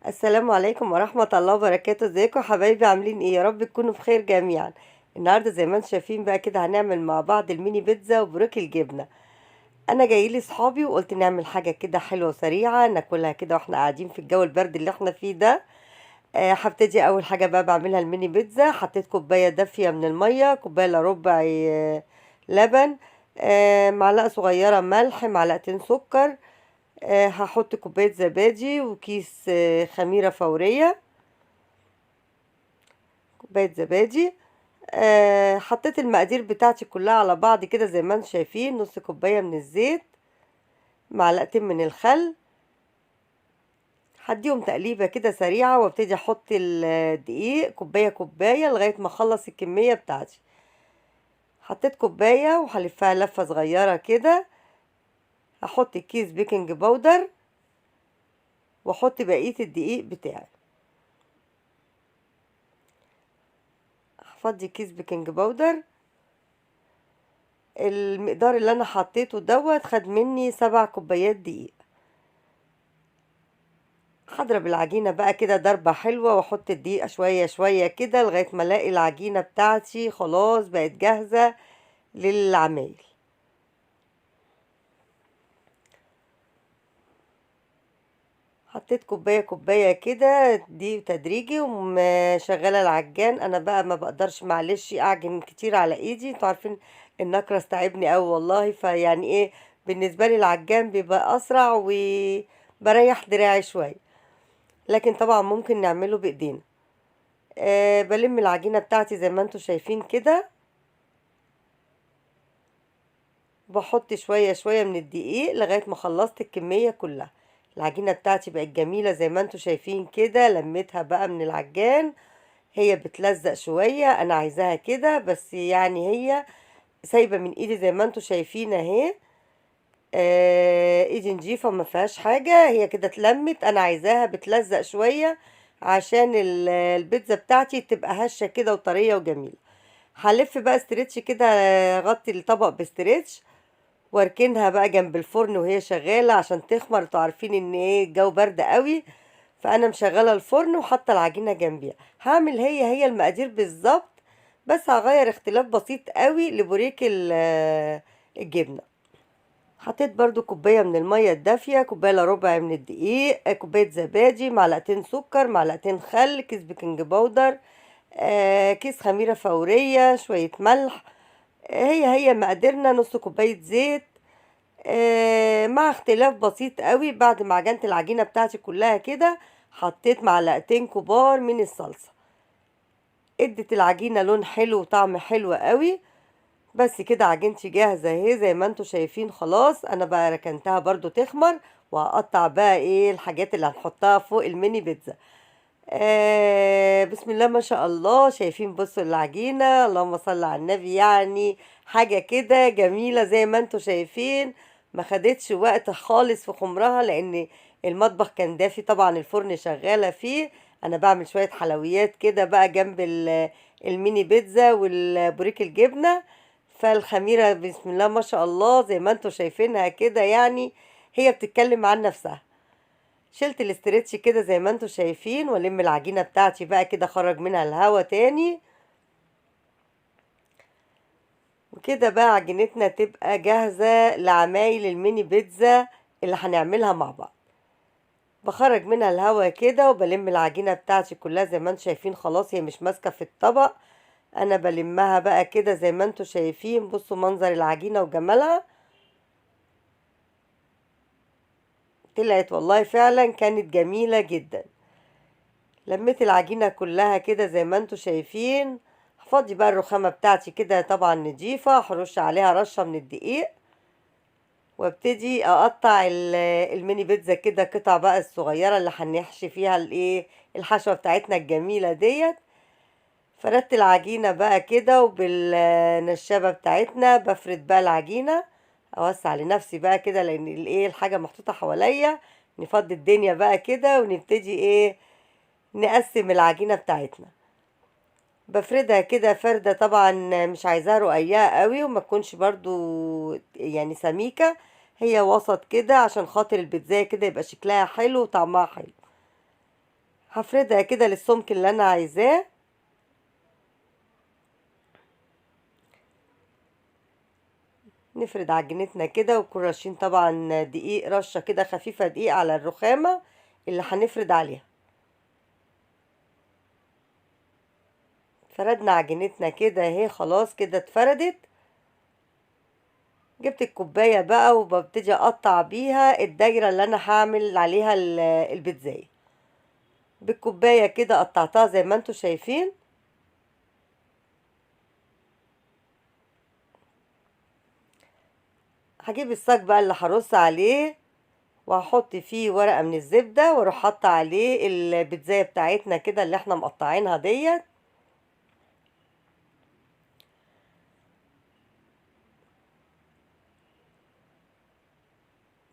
السلام عليكم ورحمة الله وبركاته. ازيكم يا حبايبي؟ عاملين ايه؟ يا رب تكونوا بخير جميعا. النهارده زي ما انتم شايفين بقى كده هنعمل مع بعض الميني بيتزا وبروك الجبنة. انا جايلي صحابي وقلت نعمل حاجة كده حلوة وسريعة ناكلها كده واحنا قاعدين في الجو البرد اللي احنا فيه ده. هبتدي اول حاجة بقى بعملها الميني بيتزا. حطيت كوباية دافية من المية، كوباية الا ربع لبن، معلقة صغيرة ملح، معلقتين سكر. هحط كوباية زبادي وكيس خميرة فورية، كوباية زبادي. حطيت المقادير بتاعتي كلها على بعض كده زي ما انتم شايفين. نص كوباية من الزيت، معلقتين من الخل. هديهم تقليبة كده سريعة وابتدي احط الدقيق كوباية كوباية لغاية ما اخلص الكمية بتاعتي. حطيت كوباية وهلفها لفة صغيرة كده. هحط كيس بيكنج باودر واحط بقية الدقيق بتاعي. هفضي كيس بيكنج باودر. المقدار اللي انا حطيته دوت خد مني 7 كوبايات دقيق. هضرب العجينة بقى كده ضربة حلوة واحط الدقيقة شوية شوية كده لغاية ما الاقي العجينة بتاعتي خلاص بقت جاهزة للعمايل. حطيت كوباية كوباية كده دي تدريجي ومشغلة العجان. انا بقى ما بقدرش معلش اعجن كتير على ايدي، انتوا عارفين النكرس تعبني اوي والله. فيعني ايه، بالنسبة لي العجان بيبقى اسرع وبريح دراعي شوية، لكن طبعا ممكن نعمله بايدينا. بلم العجينة بتاعتي زي ما انتوا شايفين كده. بحط شوية شوية من الدقيق لغاية ما خلصت الكمية كلها. العجينة بتاعتي بقت جميلة زي ما انتوا شايفين كده. لميتها بقى من العجان، هي بتلزق شوية، انا عايزاها كده بس يعني هي سايبة من ايدي زي ما انتوا شايفين اهي. ايدي نضيفة ما فيهاش حاجة، هي كده اتلمت. انا عايزاها بتلزق شوية عشان البيتزا بتاعتي تبقى هشة كده وطرية وجميلة. هلف بقى استريتش كده، غطي الطبق باستريتش واركنها بقى جنب الفرن وهي شغالة عشان تخمر. انتوا عارفين ان ايه الجو برد قوي، فانا مشغلة الفرن وحاطة العجينة جنبيها. هعمل هي المقادير بالظبط، بس هغير اختلاف بسيط قوي لبوريك الجبنة. حطيت برضو كوباية من المية الدافية، كوباية الا ربع من الدقيق، كوباية زبادي، معلقتين سكر، معلقتين خل، كيس بيكنج باودر، كيس خميرة فورية، شوية ملح. هي مقاديرنا. نص كوباية زيت. مع اختلاف بسيط قوي، بعد ما عجنت العجينة بتاعتي كلها كده حطيت معلقتين كبار من الصلصة. ادت العجينة لون حلو وطعم حلو قوي. بس كده عجينتي جاهزة اهي زي ما انتوا شايفين. خلاص انا بقى ركنتها برضو تخمر، وهقطع بقى ايه الحاجات اللي هنحطها فوق الميني بيتزا. بسم الله ما شاء الله. شايفين؟ بصوا العجينة، اللهم صل على النبي، يعني حاجة كده جميلة زي ما انتوا شايفين. ما خدتش وقت خالص في خمرها لان المطبخ كان دافي، طبعا الفرن شغالة فيه. انا بعمل شوية حلويات كده بقى جنب الميني بيتزا والبوريك الجبنة. فالخميرة بسم الله ما شاء الله زي ما انتوا شايفينها كده، يعني هي بتتكلم عن نفسها. شلت الاسترتش كده زي ما انتوا شايفين، والم العجينة بتاعتي بقى كده خرج منها الهوا تاني. وكده بقى عجينتنا تبقى جاهزة لعمايل الميني بيتزا اللي هنعملها مع بعض. بخرج منها الهوا كده وبلم العجينة بتاعتي كلها زي ما انتوا شايفين. خلاص هي مش ماسكة في الطبق، انا بلمها بقى كده زي ما انتوا شايفين. بصوا منظر العجينة وجمالها. طلعت والله فعلا كانت جميلة جدا. لميت العجينة كلها كده زي ما انتوا شايفين. هفضي بقى الرخامة بتاعتي كده طبعا نضيفة، هرش عليها رشة من الدقيق وابتدي اقطع الميني بيتزا كده قطع بقى الصغيرة اللي هنحشي فيها الايه الحشوة بتاعتنا الجميلة ديت. فردت العجينة بقى كده وبالنشابة بتاعتنا بفرد بقى العجينة. اوسع لنفسي بقى كده لان الايه الحاجة محطوطة حواليا. نفضي الدنيا بقى كده ونبتدي ايه نقسم العجينة بتاعتنا. بفردها كده فردة، طبعا مش عايزاها رقيقة قوي وما تكونش برضو يعني سميكة. هي وسط كده عشان خاطر البيتزا كده يبقى شكلها حلو وطعمها حلو. هفردها كده للسمك اللي انا عايزاه. نفرد عجينتنا كده، ونكون رشين طبعا دقيق، رشة كده خفيفة دقيق على الرخامة اللي هنفرد عليها. فردنا عجينتنا كده اهي، خلاص كده اتفردت. جبت الكوباية بقى وببتدي اقطع بيها الدايرة اللي انا هعمل عليها البيتزاية. بالكوباية كده قطعتها زي ما انتوا شايفين. هجيب الصاج بقى اللي هرص عليه، وهحط فيه ورقة من الزبدة، واروح حاطة عليه البيتزاية بتاعتنا كده اللي احنا مقطعينها ديت.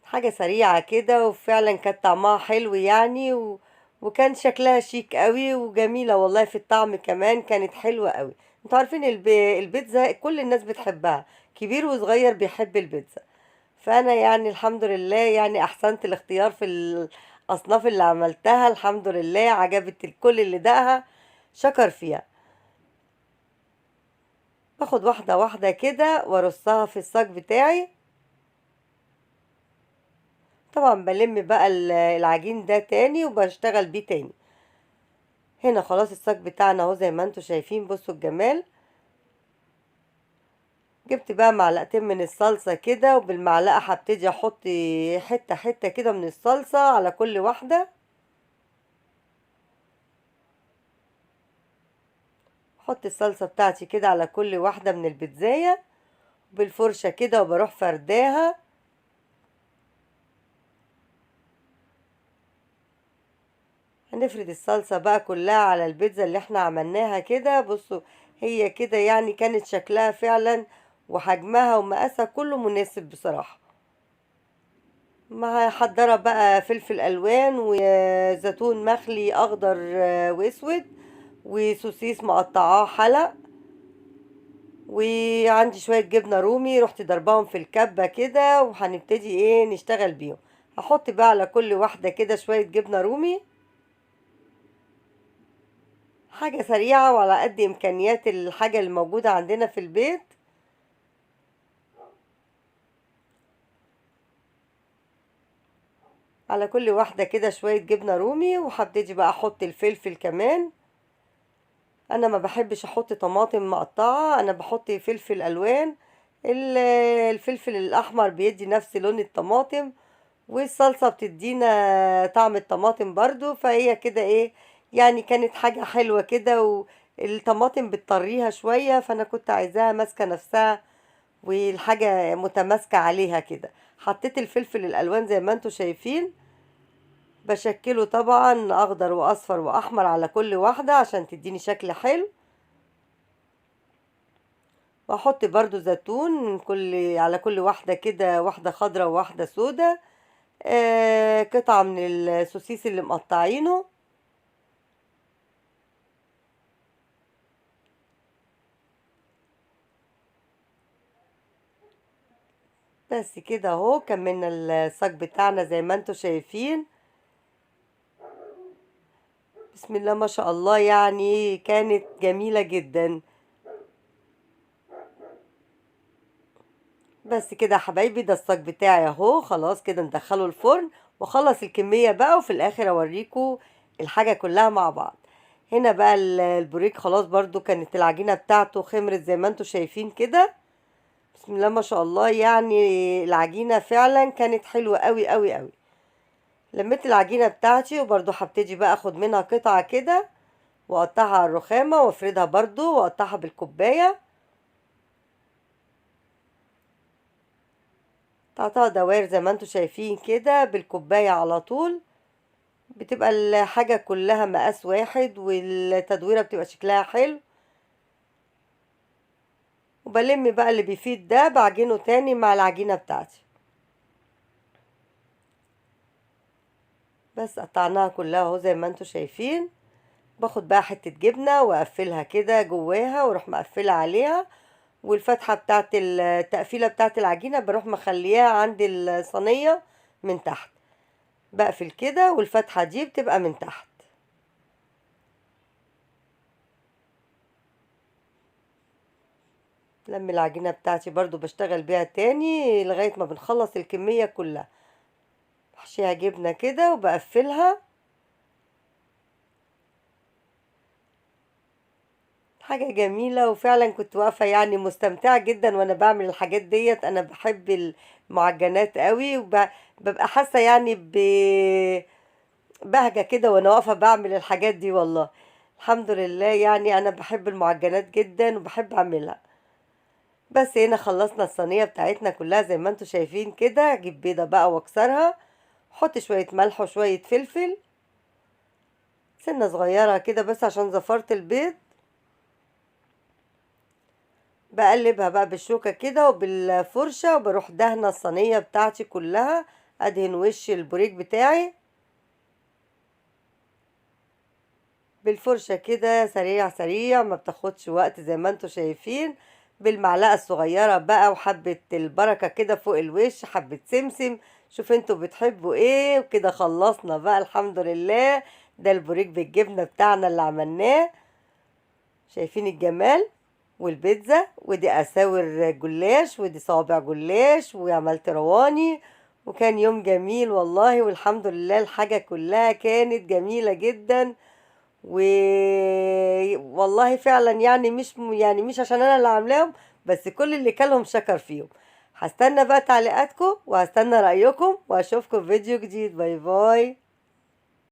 حاجة سريعة كده، وفعلا كانت طعمها حلو يعني وكان شكلها شيك قوي وجميلة والله، في الطعم كمان كانت حلوة قوي. انتوا عارفين البيتزا كل الناس بتحبها، كبير وصغير بيحب البيتزا. فانا يعني الحمد لله يعني احسنت الاختيار في الاصناف اللي عملتها، الحمد لله عجبت الكل اللي دقها شكر فيها. باخد واحدة واحدة كده وارصها في الصاج بتاعي. طبعا بلم بقى العجين ده تاني وبشتغل بيه تاني. هنا خلاص الصاج بتاعنا اهو زي ما انتوا شايفين، بصوا الجمال. جبت بقى معلقتين من الصلصة كده، وبالمعلقة هبتدي احط حتة حتة كده من الصلصة على كل واحدة. احط الصلصة بتاعتي كده على كل واحدة من البيتزاية بالفرشة كده، وبروح فرداها. هنفرد الصلصة بقى كلها على البيتزا اللي احنا عملناها كده. بصوا هي كده يعني كانت شكلها فعلا وحجمها ومقاسها كله مناسب بصراحة. محضرة بقى فلفل الوان وزيتون مخلي اخضر واسود، وسوسيس مقطعاه حلق، وعندي شوية جبنة رومي رحت ضرباهم في الكبة كده، وهنبتدي ايه نشتغل بيهم. هحط بقى على كل واحدة كده شوية جبنة رومي. حاجة سريعة وعلى قد امكانيات الحاجة اللي موجودة عندنا في البيت. على كل واحدة كده شوية جبنة رومي، وهبتدي بقى احط الفلفل كمان. انا ما بحبش احط طماطم مقطعة، انا بحط فلفل الوان. ال- الفلفل الاحمر بيدي نفس لون الطماطم، والصلصة بتدينا طعم الطماطم برضو، فهي كده ايه يعني كانت حاجة حلوة كده. والطماطم بتطريها شوية، فانا كنت عايزاها ماسكة نفسها والحاجة متماسكة عليها كده. حطيت الفلفل الالوان زي ما انتوا شايفين، بشكله طبعا اخضر واصفر واحمر على كل واحدة عشان تديني شكل حلو. واحط برضو زيتون على كل واحدة كده، واحدة خضرة وواحدة سودة. قطعة من السوسيس اللي مقطعينه. بس كده اهو كملنا الصاج بتاعنا زي ما انتوا شايفين. بسم الله ما شاء الله، يعني كانت جميلة جدا. بس كده يا حبايبي، ده الصاج بتاعي اهو خلاص كده ندخله الفرن واخلص الكمية بقى، وفي الاخر اوريكم الحاجة كلها مع بعض. هنا بقى البوريك خلاص برضو كانت العجينة بتاعته خمرت زي ما انتوا شايفين كده. بسم الله ما شاء الله، يعني العجينة فعلا كانت حلوة قوي قوي قوي. لميت العجينة بتاعتي، وبرضو هبتدي بقى اخد منها قطعة كده واقطعها على الرخامة وافردها برضو واقطعها بالكوباية. قطعتها دوائر زي ما انتوا شايفين كده بالكوباية على طول. بتبقى الحاجة كلها مقاس واحد، والتدويرة بتبقى شكلها حلو. وبلم بقى اللي بيفيد ده بعجنه تاني مع العجينة بتاعتي. بس قطعناها كلها اهو زي ما انتوا شايفين. باخد بقى حتة جبنة واقفلها كده جواها واروح مقفلة عليها. والفتحة بتاعت التقفيلة بتاعت العجينة بروح مخليها عند الصينية من تحت. بقفل كده والفتحة دي بتبقى من تحت. لم العجينة بتاعتي برضو بشتغل بيها تاني لغاية ما بنخلص الكمية كلها. بحشيها جبنة كده وبقفلها. حاجة جميلة، وفعلا كنت واقفة يعني مستمتعة جدا وانا بعمل الحاجات ديت. انا بحب المعجنات قوي، وببقى حاسة يعني بهجة كده وانا واقفة بعمل الحاجات دي والله. الحمد لله، يعني انا بحب المعجنات جدا وبحب اعملها. بس هنا خلصنا الصينية بتاعتنا كلها زي ما انتوا شايفين كده. اجيب بيضة بقى واكسرها، احط شوية ملح وشوية فلفل، سنة صغيرة كده بس عشان زفرت البيض. بقلبها بقى بالشوكة كده وبالفرشة، وبروح دهنة الصينية بتاعتي كلها. ادهن وش البوريك بتاعي بالفرشة كده، سريع سريع، ما بتاخدش وقت زي ما انتوا شايفين. بالمعلقة الصغيرة بقى، وحبة البركة كده فوق الوش، حبة سمسم. شوف انتوا بتحبوا ايه. وكده خلصنا بقى الحمد لله. ده البوريك بالجبنة بتاعنا اللي عملناه. شايفين الجمال؟ والبيتزا، ودي اساور جلاش، ودي صوابع جلاش، وعملت رواني. وكان يوم جميل والله، والحمد لله الحاجة كلها كانت جميلة جدا. و والله فعلا يعني مش عشان انا اللي عاملاهم، بس كل اللي كلهم شكر فيهم. هستنى بقى تعليقاتكم، وهستنى رأيكم، واشوفكم في فيديو جديد. باي باي.